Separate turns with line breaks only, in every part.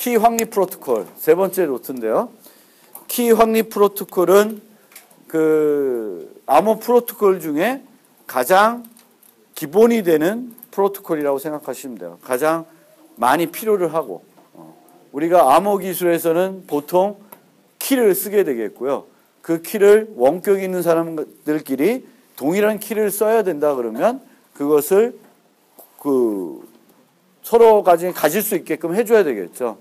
키 확립 프로토콜 세 번째 노트인데요. 키 확립 프로토콜은 그 암호 프로토콜 중에 가장 기본이 되는 프로토콜이라고 생각하시면 돼요. 가장 많이 필요를 하고 우리가 암호 기술에서는 보통 키를 쓰게 되겠고요. 그 키를 원격이 있는 사람들끼리 동일한 키를 써야 된다 그러면 그것을 그 서로 가질 수 있게끔 해줘야 되겠죠.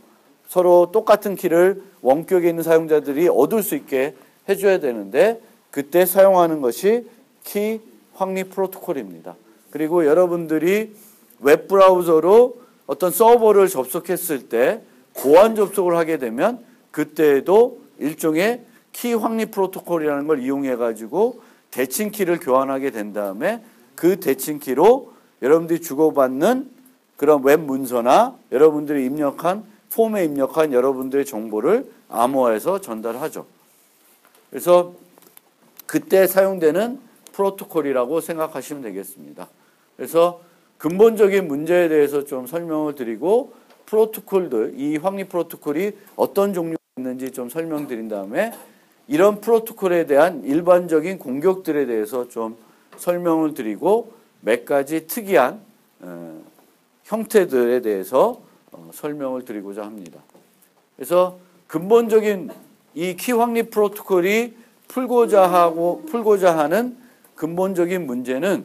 서로 똑같은 키를 원격에 있는 사용자들이 얻을 수 있게 해줘야 되는데 그때 사용하는 것이 키 확립 프로토콜입니다. 그리고 여러분들이 웹브라우저로 어떤 서버를 접속했을 때 보안 접속을 하게 되면 그때에도 일종의 키 확립 프로토콜이라는 걸 이용해 가지고 대칭키를 교환하게 된 다음에 그 대칭키로 여러분들이 주고받는 그런 웹 문서나 여러분들이 입력한 폼에 입력한 여러분들의 정보를 암호화해서 전달하죠. 그래서 그때 사용되는 프로토콜이라고 생각하시면 되겠습니다. 그래서 근본적인 문제에 대해서 좀 설명을 드리고 프로토콜들, 이 확립 프로토콜이 어떤 종류가 있는지 좀 설명드린 다음에 이런 프로토콜에 대한 일반적인 공격들에 대해서 좀 설명을 드리고 몇 가지 특이한 형태들에 대해서 설명을 드리고자 합니다. 그래서 근본적인 이 키 확립 프로토콜이 풀고자 하는 근본적인 문제는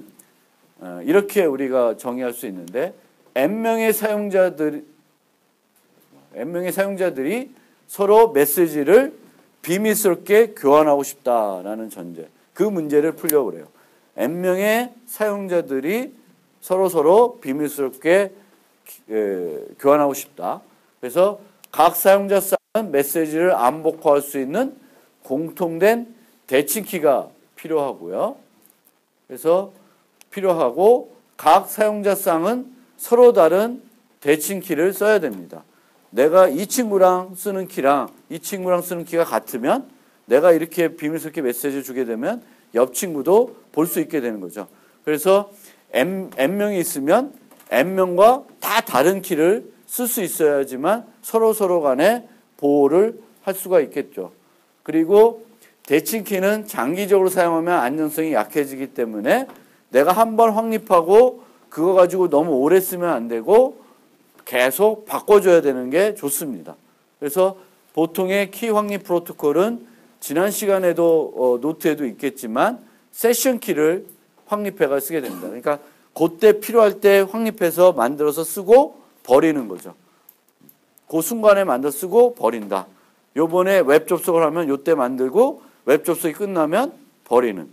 이렇게 우리가 정의할 수 있는데 N명의 사용자들이 서로 메시지를 비밀스럽게 교환하고 싶다라는 전제. 그 문제를 풀려고 그래요. N명의 사용자들이 서로 비밀스럽게 교환하고 싶다. 그래서 각 사용자 쌍은 메시지를 암복화할 수 있는 공통된 대칭키가 필요하고요. 그래서 필요하고 각 사용자 쌍은 서로 다른 대칭키를 써야 됩니다. 내가 이 친구랑 쓰는 키랑 이 친구랑 쓰는 키가 같으면 내가 이렇게 비밀스럽게 메시지를 주게 되면 옆 친구도 볼 수 있게 되는 거죠. 그래서 N명이 있으면 N명과 다 다른 키를 쓸 수 있어야지만 서로 간에 보호를 할 수가 있겠죠. 그리고 대칭키는 장기적으로 사용하면 안전성이 약해지기 때문에 내가 한번 확립하고 그거 가지고 너무 오래 쓰면 안 되고 계속 바꿔줘야 되는 게 좋습니다. 그래서 보통의 키 확립 프로토콜은 지난 시간에도 노트에도 있겠지만 세션 키를 확립해가 쓰게 됩니다. 그러니까 그때 필요할 때 확립해서 만들어서 쓰고 버리는 거죠. 그 순간에 만들어 쓰고 버린다. 요번에 웹 접속을 하면 요때 만들고 웹 접속이 끝나면 버리는.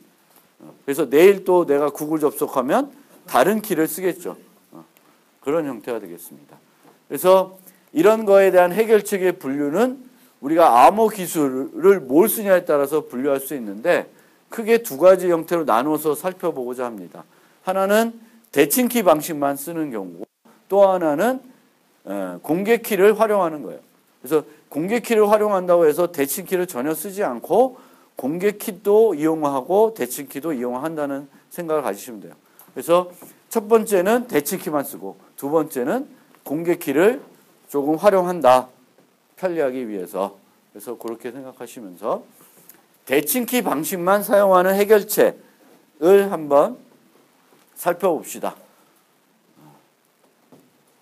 그래서 내일 또 내가 구글 접속하면 다른 키를 쓰겠죠. 그런 형태가 되겠습니다. 그래서 이런 거에 대한 해결책의 분류는 우리가 암호 기술을 뭘 쓰냐에 따라서 분류할 수 있는데 크게 두 가지 형태로 나누어서 살펴보고자 합니다. 하나는 대칭키 방식만 쓰는 경우고 또 하나는 공개키를 활용하는 거예요. 그래서 공개키를 활용한다고 해서 대칭키를 전혀 쓰지 않고 공개키도 이용하고 대칭키도 이용한다는 생각을 가지시면 돼요. 그래서 첫 번째는 대칭키만 쓰고 두 번째는 공개키를 조금 활용한다. 편리하기 위해서. 그래서 그렇게 생각하시면서 대칭키 방식만 사용하는 해결책을 한번 살펴봅시다.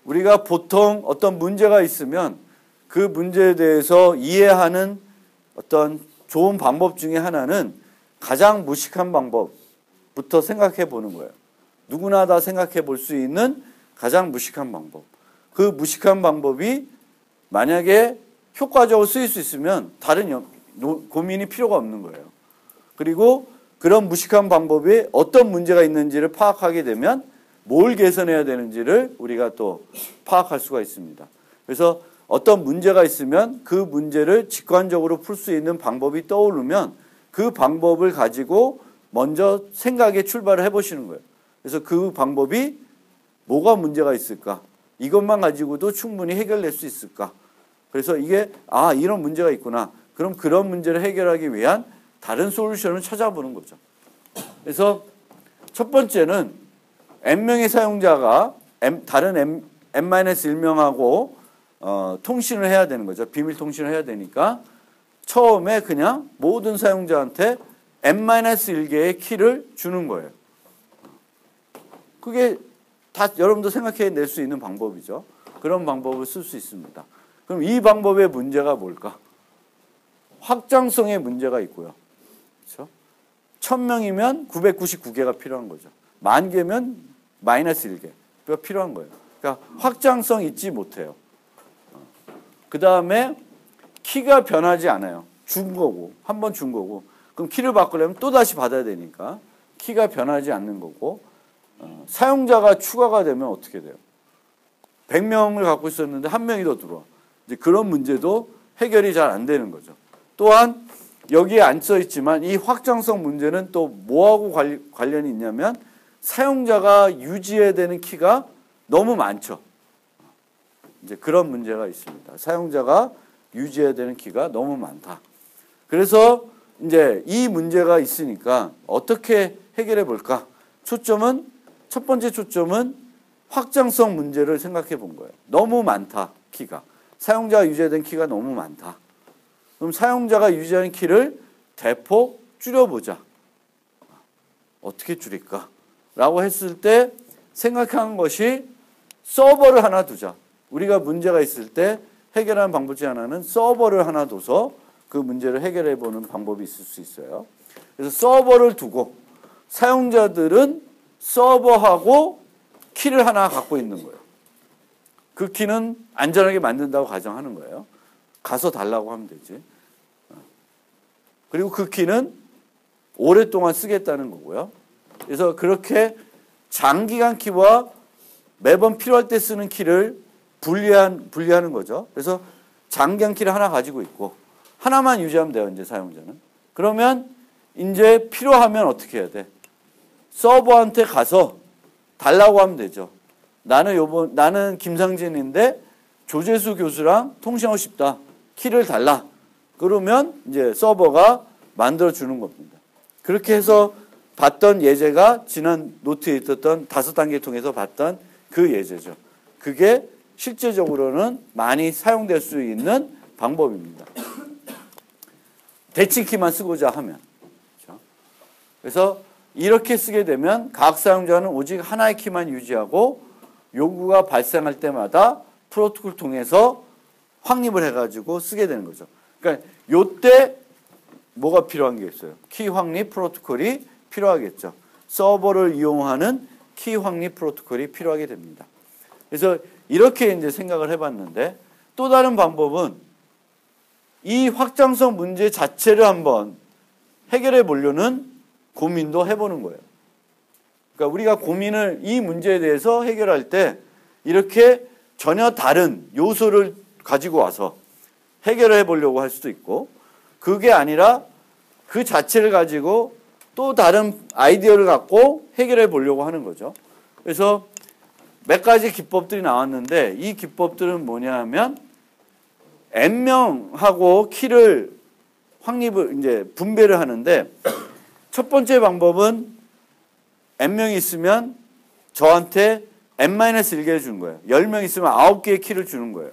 우리가 보통 어떤 문제가 있으면 그 문제에 대해서 이해하는 어떤 좋은 방법 중에 하나는 가장 무식한 방법부터 생각해 보는 거예요. 누구나 다 생각해 볼 수 있는 가장 무식한 방법. 그 무식한 방법이 만약에 효과적으로 쓰일 수 있으면 다른 고민이 필요가 없는 거예요. 그리고 그런 무식한 방법에 어떤 문제가 있는지를 파악하게 되면 뭘 개선해야 되는지를 우리가 또 파악할 수가 있습니다. 그래서 어떤 문제가 있으면 그 문제를 직관적으로 풀 수 있는 방법이 떠오르면 그 방법을 가지고 먼저 생각에 출발을 해보시는 거예요. 그래서 그 방법이 뭐가 문제가 있을까? 이것만 가지고도 충분히 해결될 수 있을까? 그래서 이게 이런 문제가 있구나. 그럼 그런 문제를 해결하기 위한 다른 솔루션을 찾아보는 거죠. 그래서 첫 번째는 N명의 사용자가 다른 N-1명하고 통신을 해야 되는 거죠. 비밀 통신을 해야 되니까 처음에 그냥 모든 사용자한테 n-1개의 키를 주는 거예요. 그게 다 여러분도 생각해낼 수 있는 방법이죠. 그런 방법을 쓸 수 있습니다. 그럼 이 방법의 문제가 뭘까? 확장성의 문제가 있고요. 그렇죠? 1000명이면 999개가 필요한 거죠. 10,000개면 -1개가 필요한 거예요. 그러니까 확장성 잊지 못해요. 그 다음에 키가 변하지 않아요. 준 거고, 한 번 준 거고. 그럼 키를 바꾸려면 또 다시 받아야 되니까 키가 변하지 않는 거고, 사용자가 추가가 되면 어떻게 돼요? 100명을 갖고 있었는데 1명이 더 들어와. 이제 그런 문제도 해결이 잘 안 되는 거죠. 또한 여기에 안 써 있지만 이 확장성 문제는 또 뭐하고 관련이 있냐면 사용자가 유지해야 되는 키가 너무 많죠. 이제 그런 문제가 있습니다. 사용자가 유지해야 되는 키가 너무 많다. 그래서 이제 이 문제가 있으니까 어떻게 해결해 볼까? 첫 번째 초점은 확장성 문제를 생각해 본 거예요. 너무 많다, 키가. 사용자가 유지해야 되는 키가 너무 많다. 그럼 사용자가 유지하는 키를 대폭 줄여보자. 어떻게 줄일까? 라고 했을 때 생각한 것이 서버를 하나 두자. 우리가 문제가 있을 때 해결하는 방법 중 하나는 서버를 하나 둬서 그 문제를 해결해 보는 방법이 있을 수 있어요. 그래서 서버를 두고 사용자들은 서버하고 키를 하나 갖고 있는 거예요. 그 키는 안전하게 만든다고 가정하는 거예요. 가서 달라고 하면 되지. 그리고 그 키는 오랫동안 쓰겠다는 거고요. 그래서 그렇게 장기간 키와 매번 필요할 때 쓰는 키를 분리하는 거죠. 그래서 장기간 키를 하나 가지고 있고 하나만 유지하면 돼요. 이제 사용자는. 그러면 이제 필요하면 어떻게 해야 돼? 서버한테 가서 달라고 하면 되죠. 나는 김상진인데 조재수 교수랑 통신하고 싶다. 키를 달라. 그러면 이제 서버가 만들어 주는 겁니다. 그렇게 해서 봤던 예제가 지난 노트에 있었던 5단계 통해서 봤던 그 예제죠. 그게 실제적으로는 많이 사용될 수 있는 방법입니다. 대칭키만 쓰고자 하면. 그렇죠? 그래서 이렇게 쓰게 되면 각 사용자는 오직 하나의 키만 유지하고 요구가 발생할 때마다 프로토콜을 통해서 확립을 해가지고 쓰게 되는 거죠. 그러니까 요때 뭐가 필요한 게 있어요? 키 확립 프로토콜이 필요하겠죠. 서버를 이용하는 키 확립 프로토콜이 필요하게 됩니다. 그래서 이렇게 이제 생각을 해봤는데 또 다른 방법은 이 확장성 문제 자체를 한번 해결해 보려는 고민도 해보는 거예요. 그러니까 우리가 고민을 이 문제에 대해서 해결할 때 이렇게 전혀 다른 요소를 가지고 와서 해결해 보려고 할 수도 있고 그게 아니라 그 자체를 가지고 또 다른 아이디어를 갖고 해결해 보려고 하는 거죠. 그래서 몇 가지 기법들이 나왔는데 이 기법들은 뭐냐 하면 n명하고 키를 확립을 이제 분배를 하는데 첫 번째 방법은 n명이 있으면 저한테 n-1개를 주는 거예요. 10명 있으면 9개의 키를 주는 거예요.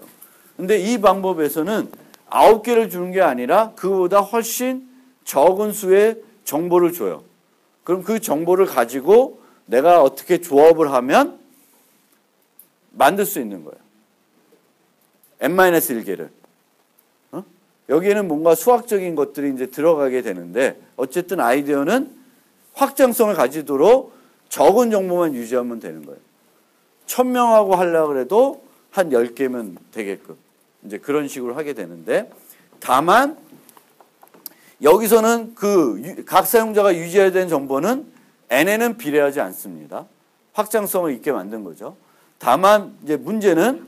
근데 이 방법에서는 9개를 주는 게 아니라 그보다 훨씬 적은 수의 정보를 줘요. 그럼 그 정보를 가지고 내가 어떻게 조합을 하면 만들 수 있는 거예요. n-1개를. 여기에는 뭔가 수학적인 것들이 이제 들어가게 되는데 어쨌든 아이디어는 확장성을 가지도록 적은 정보만 유지하면 되는 거예요. 1000명하고 하려고 해도 한 10개면 되게끔 이제 그런 식으로 하게 되는데 다만 여기서는 그 각 사용자가 유지해야 되는 정보는 n에는 비례하지 않습니다. 확장성을 있게 만든 거죠. 다만 이제 문제는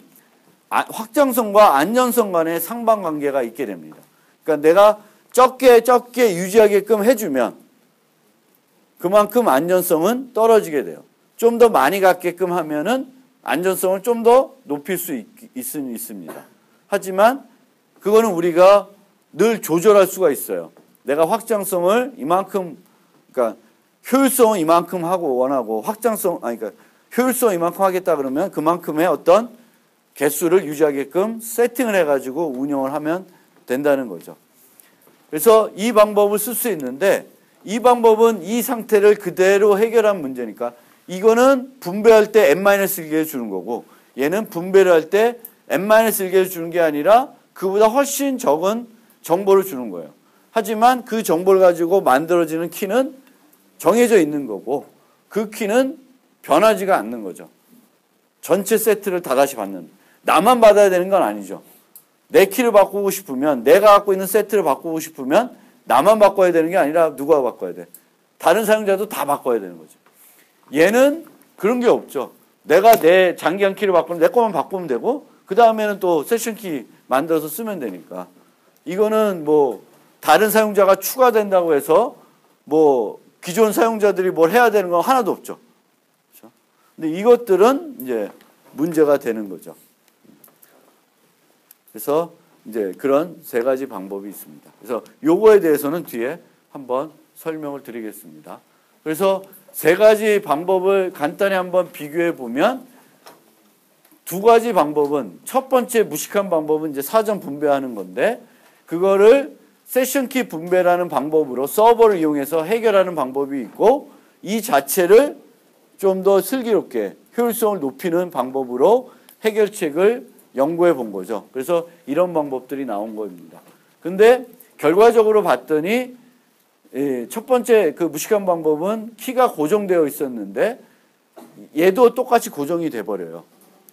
확장성과 안전성 간의 상반관계가 있게 됩니다. 그러니까 내가 적게 유지하게끔 해주면 그만큼 안전성은 떨어지게 돼요. 좀 더 많이 갖게끔 하면은 안전성을 좀 더 높일 수 있습니다. 하지만 그거는 우리가 늘 조절할 수가 있어요. 내가 확장성을 이만큼, 그러니까 효율성은 이만큼 하고 원하고 그러니까 효율성 이만큼 하겠다 그러면 그만큼의 어떤 개수를 유지하게끔 세팅을 해가지고 운영을 하면 된다는 거죠. 그래서 이 방법을 쓸 수 있는데 이 방법은 이 상태를 그대로 해결한 문제니까 이거는 분배할 때 n-1개를 주는 거고 얘는 분배를 할 때 n-1개를 주는 게 아니라 그보다 훨씬 적은 정보를 주는 거예요. 하지만 그 정보를 가지고 만들어지는 키는 정해져 있는 거고 그 키는 변하지가 않는 거죠. 전체 세트를 다 다시 받는. 나만 받아야 되는 건 아니죠. 내 키를 바꾸고 싶으면 내가 갖고 있는 세트를 바꾸고 싶으면 나만 바꿔야 되는 게 아니라 누가 바꿔야 돼? 다른 사용자도 다 바꿔야 되는 거죠. 얘는 그런 게 없죠. 내가 내 장기간 키를 바꾸면 내 것만 바꾸면 되고 그 다음에는 또 세션 키 만들어서 쓰면 되니까 이거는 뭐 다른 사용자가 추가된다고 해서 뭐 기존 사용자들이 뭘 해야 되는 건 하나도 없죠. 그렇죠? 근데 이것들은 이제 문제가 되는 거죠. 그래서 이제 그런 세 가지 방법이 있습니다. 그래서 요거에 대해서는 뒤에 한번 설명을 드리겠습니다. 그래서 세 가지 방법을 간단히 한번 비교해 보면 두 가지 방법은 첫 번째 무식한 방법은 이제 사전 분배하는 건데 그거를 세션키 분배라는 방법으로 서버를 이용해서 해결하는 방법이 있고 이 자체를 좀 더 슬기롭게 효율성을 높이는 방법으로 해결책을 연구해 본 거죠. 그래서 이런 방법들이 나온 겁니다. 근데 결과적으로 봤더니 첫 번째 그 무식한 방법은 키가 고정되어 있었는데 얘도 똑같이 고정이 돼 버려요.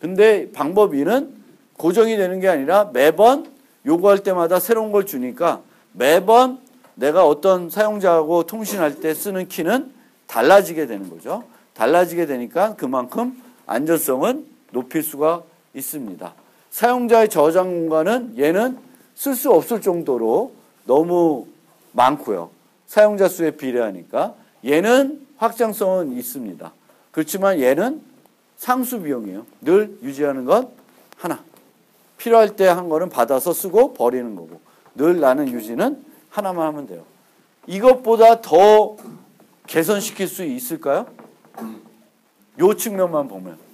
근데 방법 2는 고정이 되는 게 아니라 매번 요구할 때마다 새로운 걸 주니까 매번 내가 어떤 사용자하고 통신할 때 쓰는 키는 달라지게 되는 거죠. 달라지게 되니까 그만큼 안전성은 높일 수가 있습니다. 사용자의 저장 공간은 얘는 쓸 수 없을 정도로 너무 많고요. 사용자 수에 비례하니까 얘는 확장성은 있습니다. 그렇지만 얘는 상수 비용이에요. 늘 유지하는 건 하나. 필요할 때 한 거는 받아서 쓰고 버리는 거고 늘 나는 유지는 하나만 하면 돼요. 이것보다 더 개선시킬 수 있을까요? 요 측면만 보면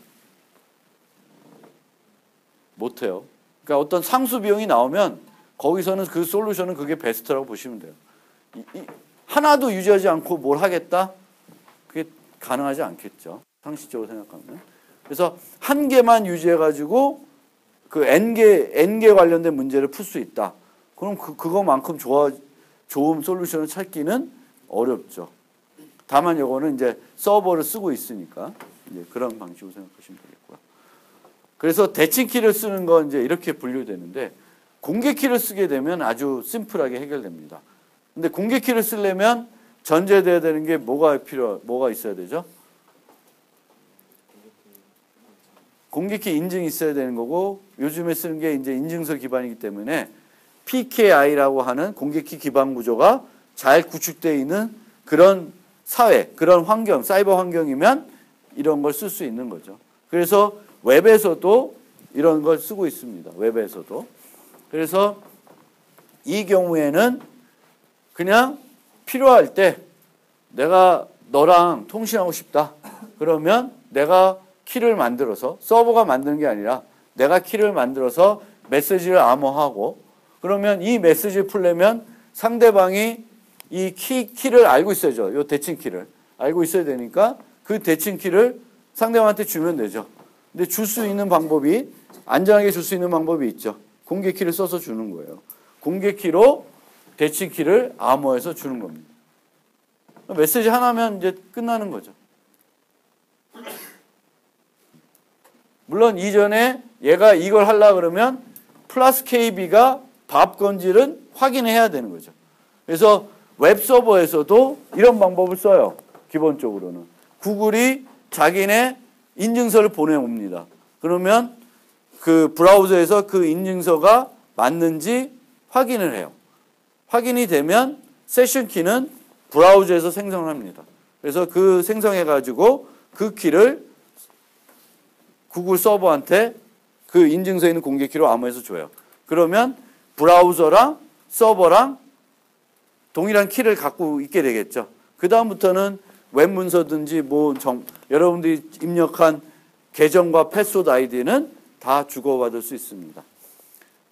못해요. 그러니까 어떤 상수 비용이 나오면 거기서는 그 솔루션은 그게 베스트라고 보시면 돼요. 하나도 유지하지 않고 뭘 하겠다? 그게 가능하지 않겠죠. 상식적으로 생각하면. 그래서 한 개만 유지해가지고 그 N개 관련된 문제를 풀 수 있다. 그럼 그거만큼 좋은 솔루션을 찾기는 어렵죠. 다만 이거는 이제 서버를 쓰고 있으니까 이제 그런 방식으로 생각하시면 되겠고요. 그래서 대칭키를 쓰는 건 이제 이렇게 분류되는데 공개키를 쓰게 되면 아주 심플하게 해결됩니다. 근데 공개키를 쓰려면 전제돼야 되는 게 뭐가 있어야 되죠? 공개키 인증이 있어야 되는 거고 요즘에 쓰는 게 이제 인증서 기반이기 때문에 PKI라고 하는 공개키 기반 구조가 잘 구축되어 있는 그런 사회, 그런 환경, 사이버 환경이면 이런 걸 쓸 수 있는 거죠. 그래서 웹에서도 이런 걸 쓰고 있습니다. 웹에서도. 그래서 이 경우에는 그냥 필요할 때 내가 너랑 통신하고 싶다. 그러면 내가 키를 만들어서 서버가 만드는 게 아니라 내가 키를 만들어서 메시지를 암호하고 그러면 이 메시지를 풀려면 상대방이 이 키를 알고 있어야죠. 이 대칭 키를 알고 있어야 되니까 그 대칭 키를 상대방한테 주면 되죠. 근데 줄 수 있는 방법이 안전하게 줄 수 있는 방법이 있죠. 공개 키를 써서 주는 거예요. 공개 키로 대칭 키를 암호해서 주는 겁니다. 메시지 하나면 이제 끝나는 거죠. 물론 이전에 얘가 이걸 하려고 그러면 플러스 KB가 밥 건지를 확인해야 되는 거죠. 그래서 웹서버에서도 이런 방법을 써요. 기본적으로는. 구글이 자기네 인증서를 보내옵니다. 그러면 그 브라우저에서 그 인증서가 맞는지 확인을 해요. 확인이 되면 세션 키는 브라우저에서 생성을 합니다. 그래서 그 생성해가지고 그 키를 구글 서버한테 그 인증서에 있는 공개 키로 암호해서 줘요. 그러면 브라우저랑 서버랑 동일한 키를 갖고 있게 되겠죠. 그 다음부터는 웹 문서든지 여러분들이 입력한 계정과 패스워드 아이디는 다 주고받을 수 있습니다.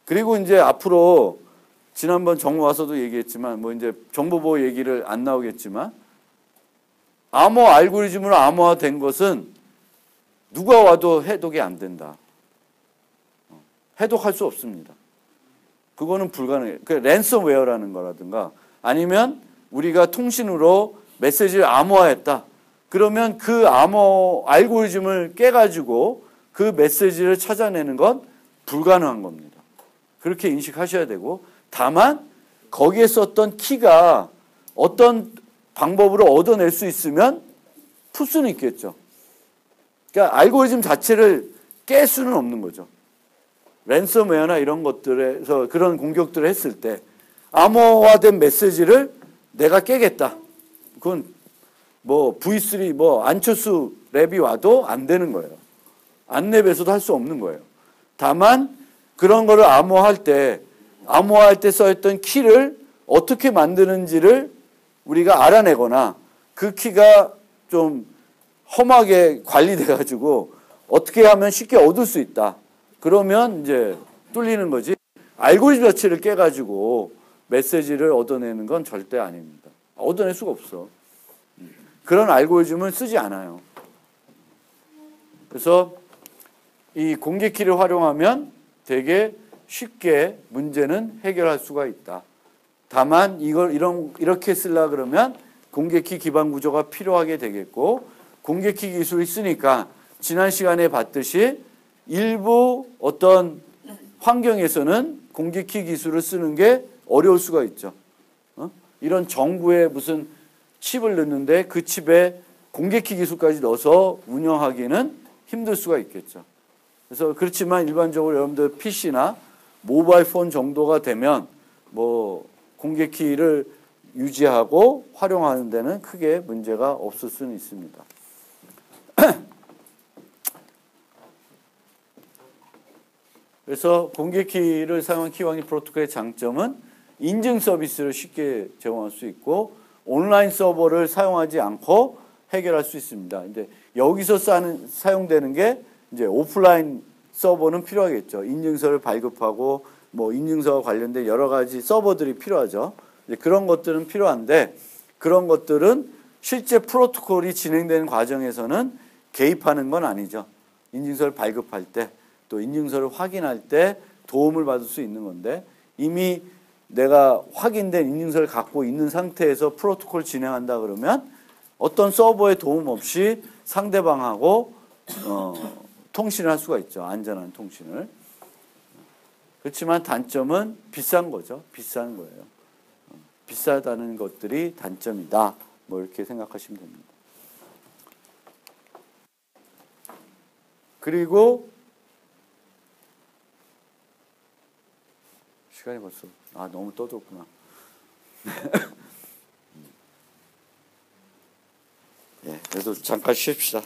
그리고 이제 앞으로 지난번 정부 와서도 얘기했지만 뭐 이제 정보보호 얘기를 안 나오겠지만 암호 알고리즘으로 암호화된 것은 누가 와도 해독이 안 된다. 해독할 수 없습니다. 그거는 불가능해요. 그 랜섬웨어라는 거라든가 아니면 우리가 통신으로 메시지를 암호화했다. 그러면 그 암호 알고리즘을 깨가지고 그 메시지를 찾아내는 건 불가능한 겁니다. 그렇게 인식하셔야 되고 다만 거기에 썼던 키가 어떤 방법으로 얻어낼 수 있으면 풀 수는 있겠죠. 그러니까 알고리즘 자체를 깰 수는 없는 거죠. 랜섬웨어나 이런 것들에서 그런 공격들을 했을 때 암호화된 메시지를 내가 깨겠다. 그건 뭐 V3 뭐 안철수 랩이 와도 안 되는 거예요. 안랩에서도 할 수 없는 거예요. 다만 그런 거를 암호화할 때 써있던 키를 어떻게 만드는지를 우리가 알아내거나 그 키가 좀 험하게 관리돼 가지고 어떻게 하면 쉽게 얻을 수 있다. 그러면 이제 뚫리는 거지. 알고리즘 자체를 깨가지고 메시지를 얻어내는 건 절대 아닙니다. 얻어낼 수가 없어. 그런 알고리즘은 쓰지 않아요. 그래서 이 공개키를 활용하면 되게 쉽게 문제는 해결할 수가 있다. 다만 이걸 이렇게 쓰려고 그러면 공개키 기반 구조가 필요하게 되겠고 공개키 기술이 있으니까 지난 시간에 봤듯이 일부 어떤 환경에서는 공개키 기술을 쓰는 게 어려울 수가 있죠. 이런 정부에 무슨 칩을 넣는데 그 칩에 공개키 기술까지 넣어서 운영하기는 힘들 수가 있겠죠. 그래서 그렇지만 일반적으로 여러분들 PC나 모바일 폰 정도가 되면 뭐 공개키를 유지하고 활용하는 데는 크게 문제가 없을 수는 있습니다. 그래서 공개키를 사용한 키워드 프로토콜의 장점은 인증 서비스를 쉽게 제공할 수 있고 온라인 서버를 사용하지 않고 해결할 수 있습니다. 근데 여기서 사용되는 게 이제 오프라인 서버는 필요하겠죠. 인증서를 발급하고 뭐 인증서와 관련된 여러 가지 서버들이 필요하죠. 그런 것들은 필요한데 그런 것들은 실제 프로토콜이 진행되는 과정에서는 개입하는 건 아니죠. 인증서를 발급할 때 또 인증서를 확인할 때 도움을 받을 수 있는 건데 이미 내가 확인된 인증서를 갖고 있는 상태에서 프로토콜 진행한다 그러면 어떤 서버의 도움 없이 상대방하고 통신을 할 수가 있죠. 안전한 통신을. 그렇지만 단점은 비싼 거죠. 비싼 거예요. 비싸다는 것들이 단점이다. 뭐 이렇게 생각하시면 됩니다. 그리고 시간이 벌써 너무 떠들었구나. 예, 그래도 잠깐 쉬읍시다.